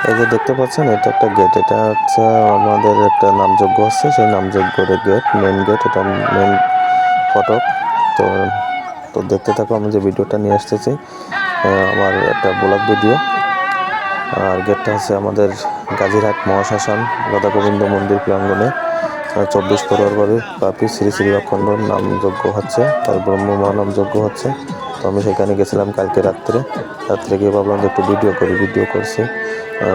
এই যে দেখতে পাচ্ছেন এটা একটা গেট, এটা হচ্ছে আমাদের একটা নামযজ্ঞ হচ্ছে, সেই নামযজ্ঞের গেট, মেন গেট, এটা মেন ফটক। তো তো দেখতে থাকো, আমি যে ভিডিওটা নিয়ে আসতেছি আমার একটা ব্লগ ভিডিও। আর গেটটা হচ্ছে আমাদের গাজীরহাট মহাশ্মশান রাধা গোবিন্দ মন্দির প্রাঙ্গণে 24 ফেব্রুয়ারি ব্যাপী শ্রী শ্রী অখণ্ড নামযজ্ঞ হচ্ছে, তার ব্রহ্ম মহানামযজ্ঞ হচ্ছে। তো আমি সেখানে গেছিলাম কালকে রাত্রে গিয়ে ভাবলাম যে একটু ভিডিও করছি।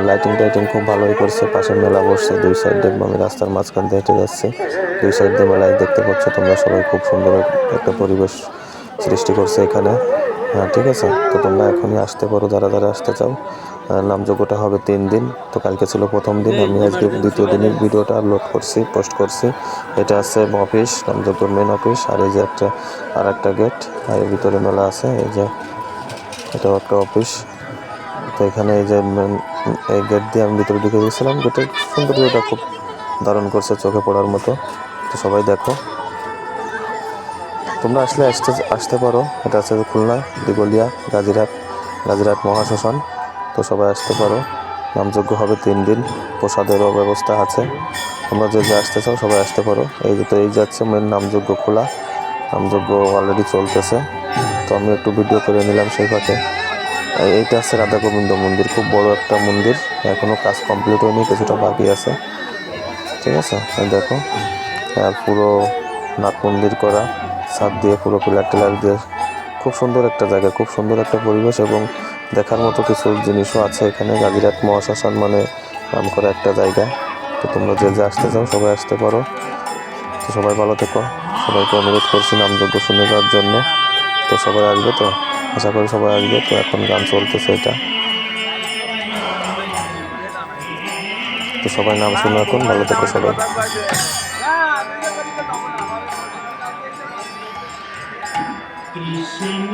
লাইটিং টাইটিং খুব ভালোই করছে, পাশে মেলা বসছে, দুই সাইডে আমি রাস্তার মাঝখান দিয়ে হেঁটে যাচ্ছি, দুই সাইড দিয়ে মেলায় দেখতে পাচ্ছ তোমরা সবাই, খুব সুন্দর একটা পরিবেশ সৃষ্টি করছে এখানে। হ্যাঁ ঠিক আছে, তো তোমরা এখনই আসতে পারো যারা যারা আসতে চাও। নামযজ্ঞটা হবে 3 দিন, তো কালকে ছিল প্রথম দিন, আমি আজকে দ্বিতীয় দিনের ভিডিওটা আপলোড করছি, পোস্ট করছি। এটা আছে অফিস, নামযজ্ঞর মেন অফিস, আর এই যে আর একটা গেট, আর এর ভিতরে মেলা আছে, এই যে এটাও একটা অফিস। তো এখানে এই যে এই গেট দিয়ে আমি ভিতরে ঢুকে গেছিলাম, গেটের সৌন্দর্যটা খুব দারুণ করছে, চোখে পড়ার মতো। তো সবাই দেখো, তোমরা আসতে পারো। এটা আছে খুলনা দিগলিয়া গাজীরহাট মহাশ্মশান। তো সবাই আসতে পারো, নামযজ্ঞ হবে 3 দিন, প্রসাদেরও ব্যবস্থা আছে। তোমরা যে আসতে চাও সবাই আসতে পারো। এই যাচ্ছে মেন নামযজ্ঞ খোলা, নামযজ্ঞ অলরেডি চলতেছে। তো আমি একটু ভিডিও করে নিলাম সেই ফাঁকে। এইটা আছে রাধা গোবিন্দ মন্দির, খুব বড় একটা মন্দির, এখনো কাজ কমপ্লিট হয়নি, কিছুটা বাকি আছে। ঠিক আছে, দেখো পুরো নাট মন্দির করা, ছাদ দিয়ে পুরো পিলার দিয়ে, খুব সুন্দর একটা জায়গা, খুব সুন্দর একটা পরিবেশ, এবং দেখার মতো কিছু জিনিসও আছে এখানে। গাজীরহাট মহাশ্মশান মানে নাম করা একটা জায়গা। তো তোমরা যে আসতে চাও সবাই আসতে পারো। তো সবাই ভালো থেকো, সবাইকে অনুরোধ করছি নামযজ্ঞ শুনে যাওয়ার জন্য। তো সবাই আসবে, তো আশা করি সবাই আসবে। তো এখন গান চলতেছে এটা, তো সবাই নাম শুনে এখন ভালো থেকো সবাই। কৃষ্ণ